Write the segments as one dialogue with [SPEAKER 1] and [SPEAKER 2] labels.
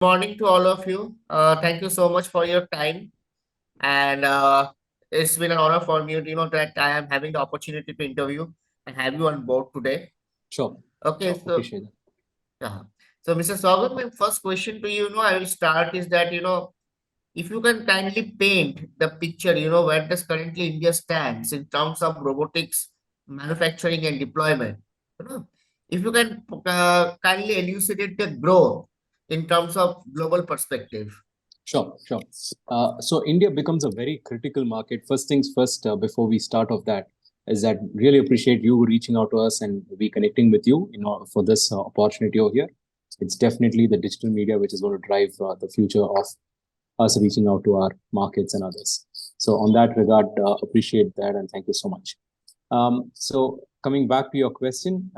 [SPEAKER 1] Morning to all of you. Thank you so much for your time. And it's been an honor for me, that I am having the opportunity to interview and have you on board today.
[SPEAKER 2] Sure,
[SPEAKER 1] Okay,
[SPEAKER 2] sure.
[SPEAKER 1] so
[SPEAKER 2] Appreciate that.
[SPEAKER 1] yeah. So Mr. Sagar, my first question to you, I will start is that, if you can kindly paint the picture, where does currently India stands in terms of robotics, manufacturing and deployment. You know, if you can kindly elucidate the growth in terms of global perspective.
[SPEAKER 2] Sure, sure. So India becomes a very critical market. First things first, before we start off that, is that really appreciate you reaching out to us and we connecting with you, for this opportunity over here. It's definitely the digital media which is going to drive the future of us reaching out to our markets and others. So on that regard, appreciate that and thank you so much. So coming back to your question,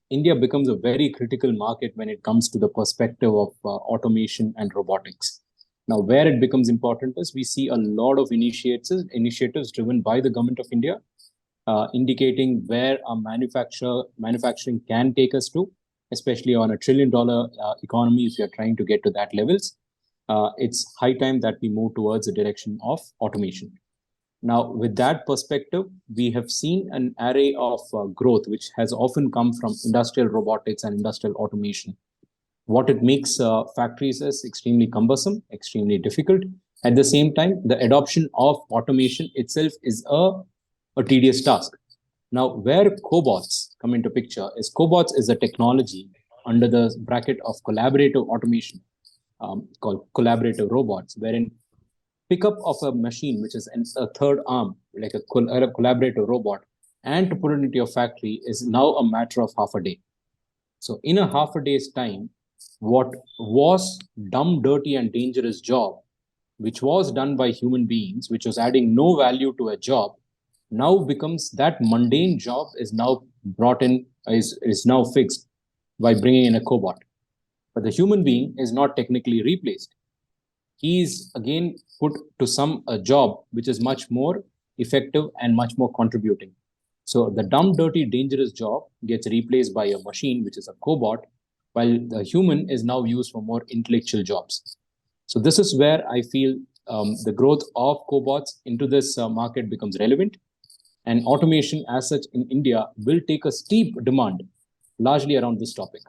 [SPEAKER 2] India becomes a very critical market when it comes to the perspective of automation and robotics. Now, where it becomes important is we see a lot of initiatives driven by the government of India, indicating where our manufacturing can take us to, especially on a $1 trillion economy. If you're trying to get to that levels, it's high time that we move towards the direction of automation. Now, with that perspective, we have seen an array of growth which has often come from industrial robotics and industrial automation. What it makes factories is extremely cumbersome, extremely difficult. At the same time, the adoption of automation itself is a tedious task. Now, where cobots come into picture is cobots is a technology under the bracket of collaborative automation, called collaborative robots, wherein pickup of a machine, which is a third arm, like a collaborative robot, and to put it into your factory is now a matter of half a day. So in a half a day's time, what was dumb, dirty, and dangerous job, which was done by human beings, which was adding no value to a job, now becomes that mundane job is now brought in, is now fixed by bringing in a cobot. But the human being is not technically replaced. He is again put to some job which is much more effective and much more contributing. So the dumb, dirty, dangerous job gets replaced by a machine, which is a cobot, while the human is now used for more intellectual jobs. So this is where I feel the growth of cobots into this market becomes relevant, and automation as such in India will take a steep demand, largely around this topic.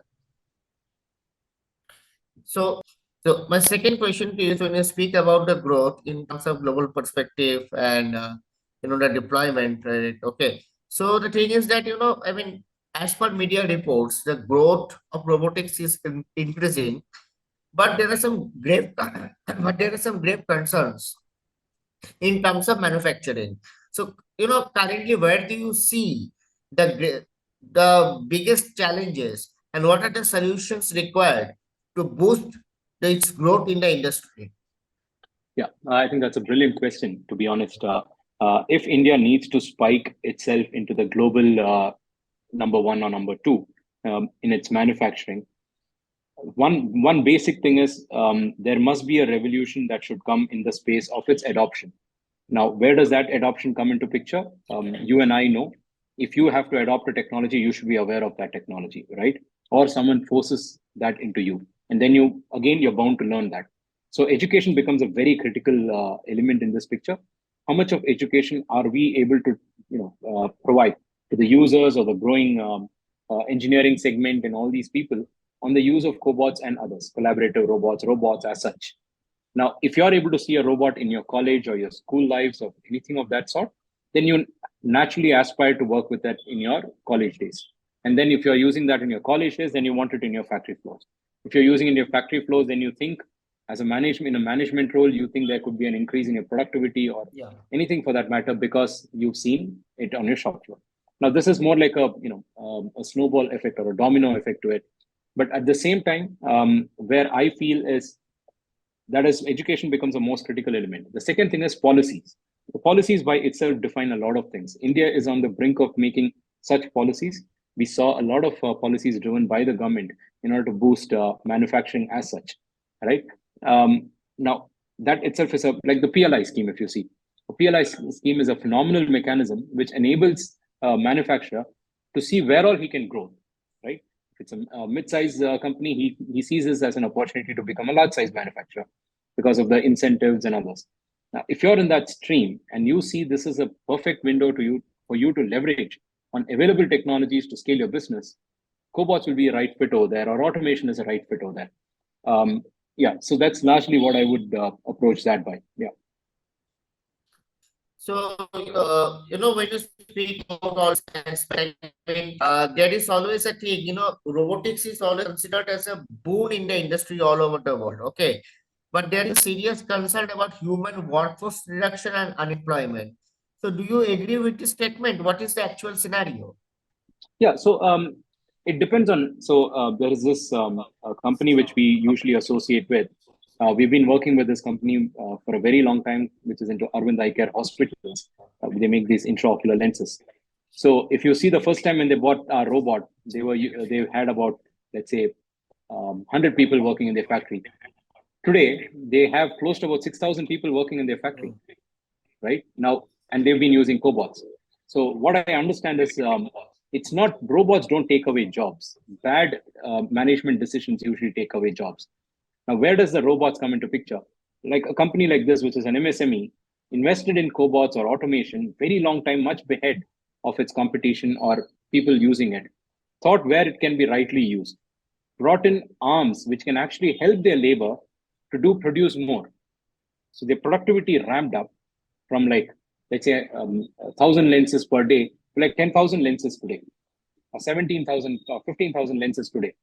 [SPEAKER 1] So, so my second question to you is when you speak about the growth in terms of global perspective and the deployment, right? Okay. So the thing is that I mean, as per media reports, the growth of robotics is increasing, but there are some grave, but there are some grave concerns in terms of manufacturing. So currently, where do you see the biggest challenges, and what are the solutions required to boost its growth in the industry?
[SPEAKER 2] Yeah, I think that's a brilliant question, to be honest. If India needs to spike itself into the global number one or number two in its manufacturing, one basic thing is there must be a revolution that should come in the space of its adoption. Now, where does that adoption come into picture? You and I know if you have to adopt a technology, you should be aware of that technology, right? Or someone forces that into you, and then you're bound to learn that. So education becomes a very critical element in this picture. How much of education are we able to provide to the users or the growing engineering segment and all these people on the use of cobots and others, collaborative robots as such? Now, if you're able to see a robot in your college or your school lives or anything of that sort, then you naturally aspire to work with that in your college days. And then if you're using that in your college days, then you want it in your factory floors. If you're using it in your factory floors, then you think as a management in a management role, you think there could be an increase in your productivity or
[SPEAKER 1] Yeah.
[SPEAKER 2] anything for that matter because you've seen it on your shop floor. Now, this is more like a snowball effect or a domino effect to it. But at the same time, where I feel is that is education becomes a most critical element. The second thing is policies. The policies by itself define a lot of things. India is on the brink of making such policies. We saw a lot of policies driven by the government in order to boost manufacturing as such, right? Now that itself is like the PLI scheme. If you see, a PLI scheme is a phenomenal mechanism which enables a manufacturer to see where all he can grow, right? If it's a mid-sized company, he sees this as an opportunity to become a large-sized manufacturer because of the incentives and others. Now, if you're in that stream and you see this is a perfect window to you for you to leverage on available technologies to scale your business, cobots will be a right fit over there, or automation is a right fit over there. Yeah, so that's largely what I would approach that by. Yeah.
[SPEAKER 1] So, when you speak about all this aspect, I mean, there is always a thing, robotics is always considered as a boon in the industry all over the world. Okay. But there is serious concern about human workforce reduction and unemployment. So, do you agree with this statement? What is the actual scenario?
[SPEAKER 2] Yeah, so it depends on. So there is this a company which we usually associate with. We've been working with this company for a very long time, which is into Arvind Eye Care hospitals. They make these intraocular lenses. So if you see the first time when they bought a robot, they had about, let's say, 100 people working in their factory. Today they have close to about 6,000 people working in their factory right now, and they've been using cobots. So what I understand is it's not robots don't take away jobs. Bad management decisions usually take away jobs. Now, where does the robots come into picture? Like a company like this, which is an MSME, invested in cobots or automation very long time, much ahead of its competition or people using it. Thought where it can be rightly used, brought in arms which can actually help their labor to do produce more. So their productivity ramped up from like, let's say, 1,000 lenses per day to like 10,000 lenses per day, or 17,000 or 15,000 lenses today.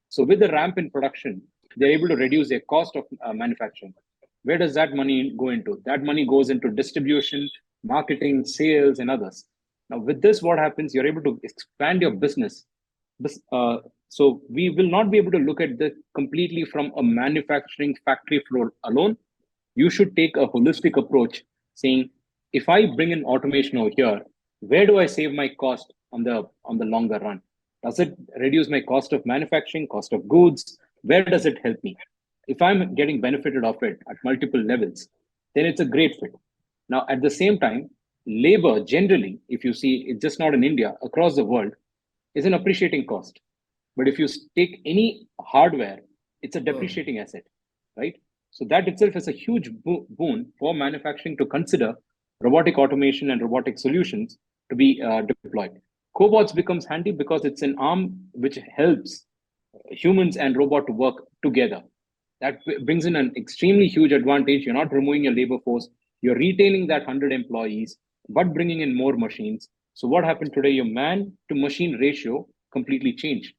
[SPEAKER 2] So with the ramp in production, they're able to reduce their cost of manufacturing. Where does that money go into? That money goes into distribution, marketing, sales, and others. Now, with this, what happens? You're able to expand your business. So we will not be able to look at this completely from a manufacturing factory floor alone. You should take a holistic approach, saying, if I bring in automation over here, where do I save my cost on the longer run? Does it reduce my cost of manufacturing, cost of goods? Where does it help me? If I'm getting benefited of it at multiple levels, then it's a great fit. Now, at the same time, labor generally, if you see, it's just not in India, across the world, is an appreciating cost. But if you take any hardware, it's a
[SPEAKER 1] Hmm.
[SPEAKER 2] depreciating asset, right? So that itself is a huge boon for manufacturing to consider robotic automation and robotic solutions to be deployed. Cobots becomes handy because it's an arm which helps humans and robot to work together. That brings in an extremely huge advantage. You're not removing your labor force. You're retaining that 100 employees, but bringing in more machines. So what happened today? Your man to machine ratio completely changed.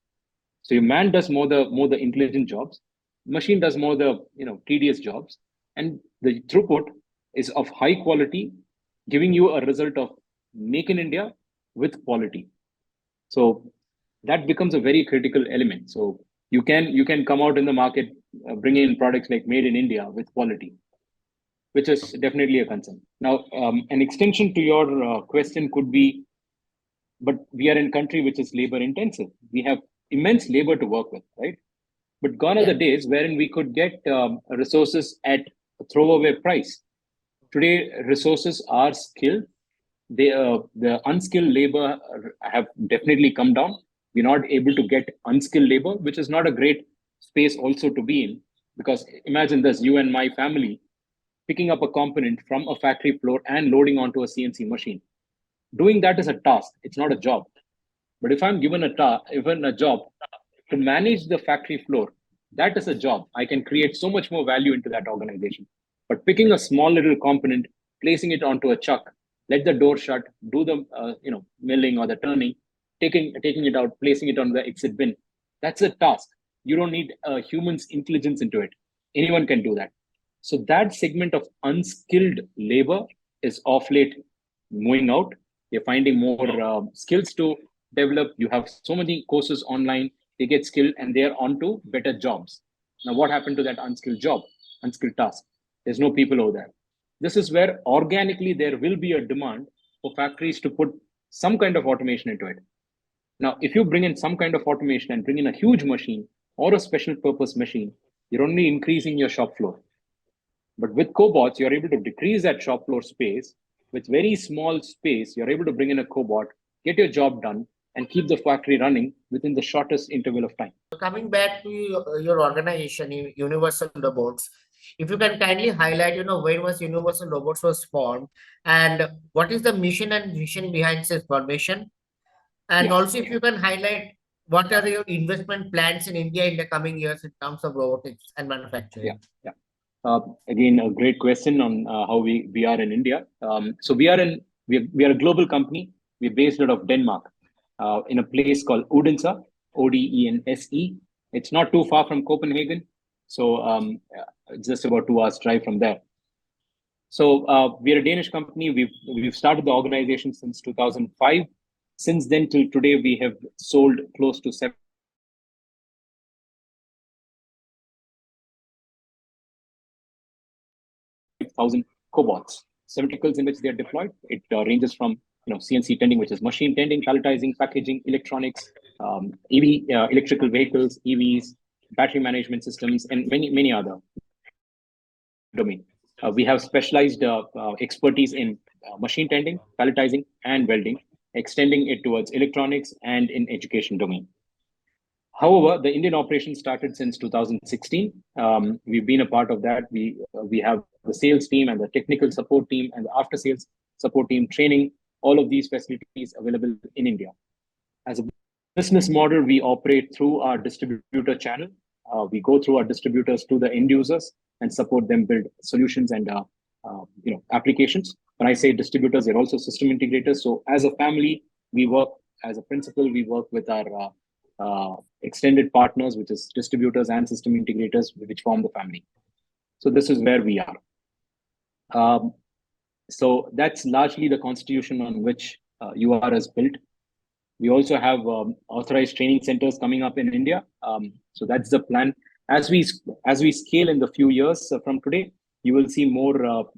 [SPEAKER 2] So your man does more the intelligent jobs, machine does more the tedious jobs, and the throughput is of high quality, giving you a result of make in India with quality. So that becomes a very critical element. So you can come out in the market, bring in products like made in India with quality, which is definitely a concern. Now, an extension to your question could be, but we are in a country which is labor intensive. We have immense labor to work with, right? But gone are the
[SPEAKER 1] Yeah.
[SPEAKER 2] days wherein we could get resources at a throwaway price. Today, resources are skilled. The unskilled labor have definitely come down. We're not able to get unskilled labor, which is not a great space also to be in. Because imagine this, you and my family picking up a component from a factory floor and loading onto a CNC machine. Doing that is a task, it's not a job. But if I'm given a job to manage the factory floor, that is a job. I can create so much more value into that organization. But picking a small little component, placing it onto a chuck, let the door shut, do the milling or the turning, taking it out, placing it on the exit bin. That's a task. You don't need a human's intelligence into it. Anyone can do that. So that segment of unskilled labor is off late moving out. You're finding more skills to develop. You have so many courses online. They get skilled and they're onto better jobs. Now, what happened to that unskilled job, unskilled task? There's no people over there. This is where organically there will be a demand for factories to put some kind of automation into it. Now, if you bring in some kind of automation and bring in a huge machine or a special purpose machine, you're only increasing your shop floor. But with cobots, you're able to decrease that shop floor space. With very small space, you're able to bring in a cobot, get your job done, and keep the factory running within the shortest interval of time.
[SPEAKER 1] So coming back to your organization, Universal Robots, if you can kindly highlight, when was Universal Robots was formed, and what is the mission and vision behind this formation, and
[SPEAKER 2] Yeah,
[SPEAKER 1] also if you can highlight what are your investment plans in India in the coming years in terms of robotics and
[SPEAKER 2] yeah,
[SPEAKER 1] manufacturing.
[SPEAKER 2] yeah. Again, a great question on how we are in India. So we are a global company. We're based out of Denmark, in a place called Odense, Odense. It's not too far from Copenhagen, so it's just about 2 hours drive from there. So we're a Danish company. We've started the organization since 2005. Since then till today, we have sold close to 75,000 cobots. 70 in which they are deployed. It ranges from CNC tending, which is machine tending, palletizing, packaging, electronics, EV, electrical vehicles, EVs, battery management systems, and many other domain. We have specialized expertise in machine tending, palletizing, and welding, extending it towards electronics and in education domain. However, the Indian operation started since 2016. We've been a part of that. We have the sales team and the technical support team and the after sales support team training. All of these facilities available in India. As a business model, we operate through our distributor channel. We go through our distributors to the end users and support them build solutions and applications. When I say distributors, they're also system integrators. So as a family, we work as a principal. We work with our extended partners, which is distributors and system integrators, which form the family. So this is where we are. So that's largely the constitution on which UR is built. We also have authorized training centers coming up in India. So that's the plan. As we scale in the few years from today, you will see more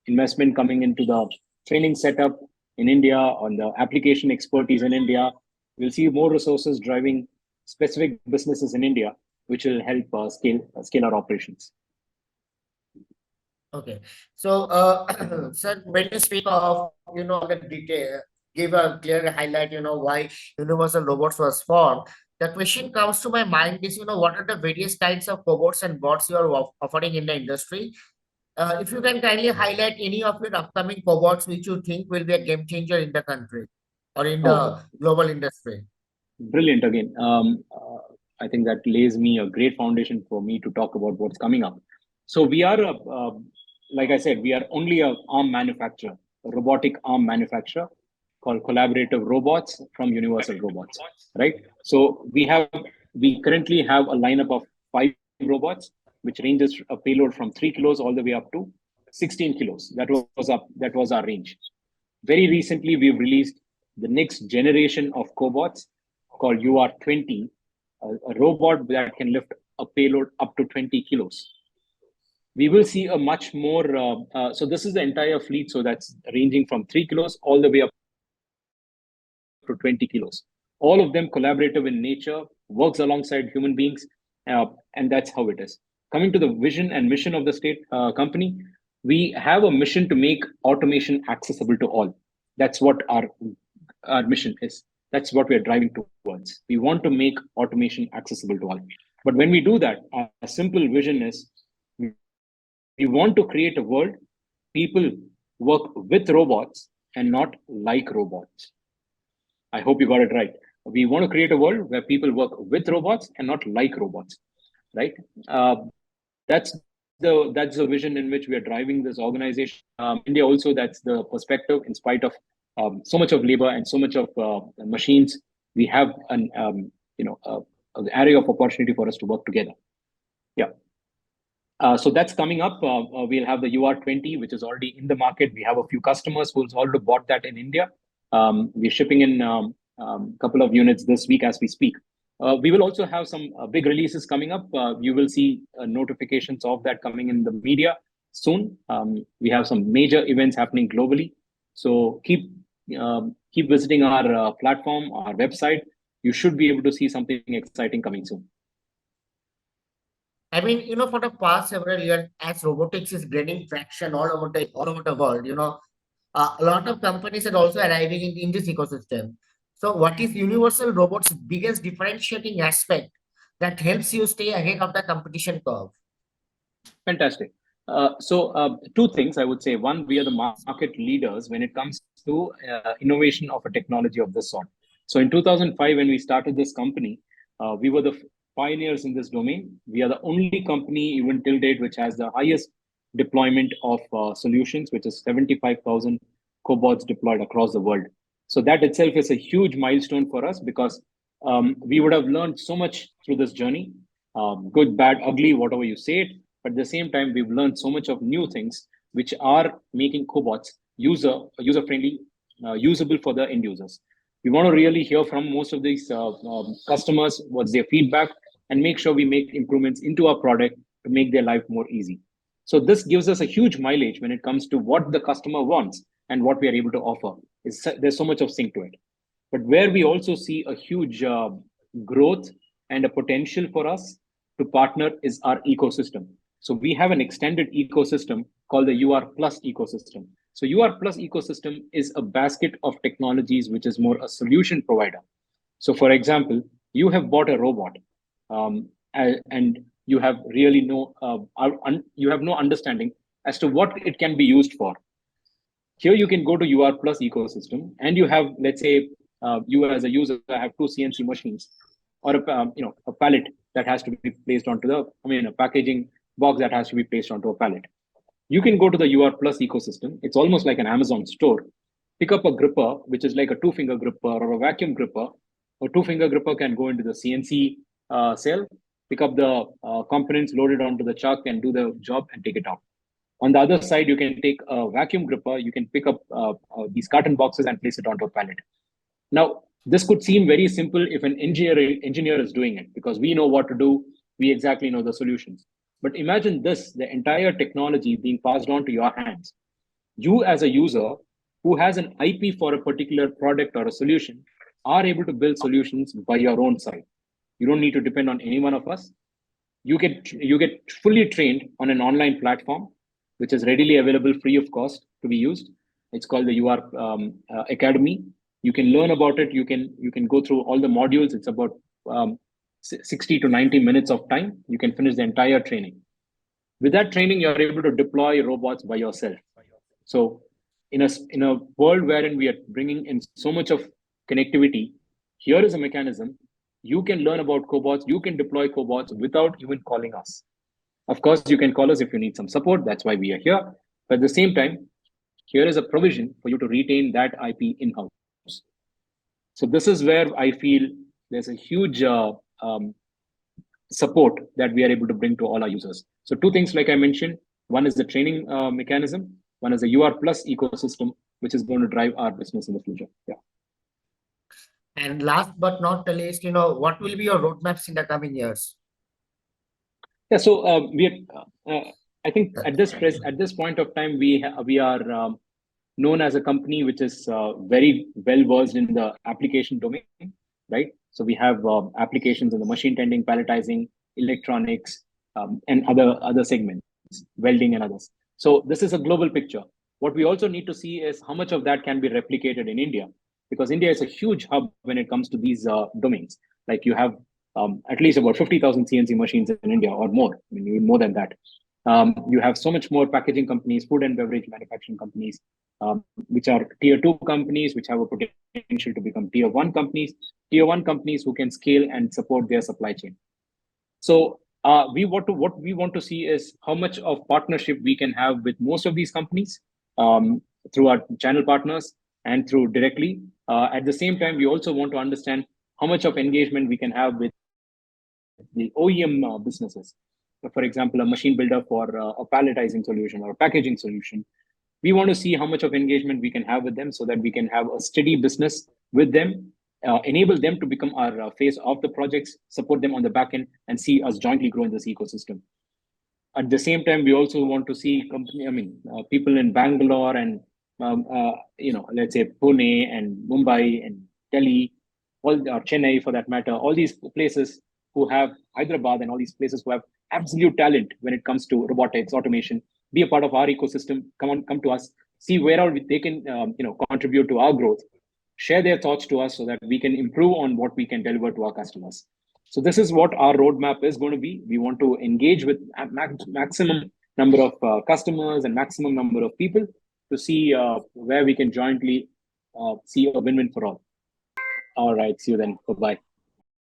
[SPEAKER 2] investment coming into the training setup in India, on the application expertise in India. We'll see more resources driving specific businesses in India, which will help scale our operations.
[SPEAKER 1] Okay. So, sir, when you speak of, the detail, give a clear highlight, why Universal Robots was formed. The question comes to my mind is, what are the various kinds of cobots and bots you are offering in the industry? If you can kindly highlight any of your upcoming cobots which you think will be a game changer in the country or in
[SPEAKER 2] Oh,
[SPEAKER 1] the global industry.
[SPEAKER 2] brilliant again. I think that lays me a great foundation for me to talk about what's coming up. So we are, like I said, we are only a arm manufacturer, a robotic arm manufacturer called Collaborative Robots from Universal Robots, right? So we currently have a lineup of 5 robots, which ranges a payload from 3 kilos all the way up to 16 kilos. That was our range. Very recently, we've released the next generation of cobots called UR20, a robot that can lift a payload up to 20 kilos. We will see a much more, so this is the entire fleet. So that's ranging from 3 kilos all the way up to 20 kilos. All of them collaborative in nature, works alongside human beings, and that's how it is. Coming to the vision and mission of the state company, we have a mission to make automation accessible to all. That's what our mission is. That's what we are driving towards. We want to make automation accessible to all. But when we do that, our simple vision is we want to create a world people work with robots and not like robots. I hope you got it right. We want to create a world where people work with robots and not like robots, right? That's the vision in which we are driving this organization. India also, that's the perspective. In spite of so much of labor and so much of machines, we have an array of opportunity for us to work together. Yeah. So that's coming up. We'll have the UR20, which is already in the market. We have a few customers who's already bought that in India. We're shipping in a couple of units this week as we speak. We will also have some big releases coming up. You will see notifications of that coming in the media soon. We have some major events happening globally. So keep visiting our platform, our website. You should be able to see something exciting coming soon.
[SPEAKER 1] I mean, for the past several years, as robotics is gaining traction all over the world, a lot of companies are also arriving in this ecosystem. So what is Universal Robots' biggest differentiating aspect that helps you stay ahead of the competition curve?
[SPEAKER 2] Fantastic. Two things I would say. One, we are the market leaders when it comes to innovation of a technology of this sort. So in 2005, when we started this company, we were the pioneers in this domain. We are the only company, even till date, which has the highest deployment of solutions, which is 75,000 cobots deployed across the world. So that itself is a huge milestone for us because we would have learned so much through this journey, good, bad, ugly, whatever you say it. But at the same time, we've learned so much of new things which are making cobots user friendly, usable for the end users. We want to really hear from most of these customers what's their feedback and make sure we make improvements into our product to make their life more easy. So this gives us a huge mileage when it comes to what the customer wants and what we are able to offer. There's so much of sync to it. But where we also see a huge growth and a potential for us to partner is our ecosystem. So we have an extended ecosystem called the UR Plus ecosystem. So UR Plus ecosystem is a basket of technologies which is more a solution provider. So for example, you have bought a robot, and you have really you have no understanding as to what it can be used for. Here you can go to UR Plus ecosystem, and you have, let's say, you as a user have two CNC machines or a pallet that has to be placed onto a packaging box that has to be placed onto a pallet. You can go to the UR Plus ecosystem. It's almost like an Amazon store. Pick up a gripper, which is like a two-finger gripper or a vacuum gripper. A two-finger gripper can go into the CNC cell, pick up the components, load it onto the chuck, and do the job and take it out. On the other side, you can take a vacuum gripper, you can pick up these carton boxes and place it onto a pallet. Now, this could seem very simple if an engineer is doing it because we know what to do, we exactly know the solutions. But imagine this, the entire technology being passed on to your hands. You as a user who has an IP for a particular product or a solution are able to build solutions by your own side. You don't need to depend on any one of us. You get fully trained on an online platform which is readily available free of cost to be used. It's called the UR Academy. You can learn about it. You can go through all the modules. It's about 60 to 90 minutes of time. You can finish the entire training. With that training, you're able to deploy robots by yourself. So in a world wherein we are bringing in so much of connectivity, here is a mechanism. You can learn about cobots. You can deploy cobots without even calling us. Of course, you can call us if you need some support. That's why we are here. But at the same time, here is a provision for you to retain that IP in-house. So this is where I feel there's a huge support that we are able to bring to all our users. So two things, like I mentioned, one is the training mechanism, one is the UR Plus ecosystem, which is going to drive our business in the future. Yeah.
[SPEAKER 1] And last but not the least, what will be your roadmaps in the coming years?
[SPEAKER 2] Yeah. So I think at this point of time, we are known as a company which is very well versed in the application domain, right? So we have applications in the machine tending, palletizing, electronics, and other segments, welding and others. So this is a global picture. What we also need to see is how much of that can be replicated in India, because India is a huge hub when it comes to these domains. Like you have at least about 50,000 CNC machines in India or more. I mean, even more than that. You have so much more packaging companies, food and beverage manufacturing companies, which are tier two companies, which have a potential to become tier one companies who can scale and support their supply chain. So what we want to see is how much of partnership we can have with most of these companies through our channel partners and through directly. At the same time, we also want to understand how much of engagement we can have with the OEM businesses. So for example, a machine builder for a palletizing solution or a packaging solution. We want to see how much of engagement we can have with them so that we can have a steady business with them, enable them to become our face of the projects, support them on the back end, and see us jointly grow in this ecosystem. At the same time, we also want to see people in Bangalore and let's say Pune and Mumbai and Delhi, or Chennai for that matter, all these places who have Hyderabad and all these places who have absolute talent when it comes to robotics, automation, be a part of our ecosystem. Come to us, see where all they can contribute to our growth. share their thoughts to us so that we can improve on what we can deliver to our customers. So this is what our roadmap is going to be. We want to engage with a maximum number of customers and maximum number of people to see where we can jointly see a win-win for all. All right, see you then. Bye-bye.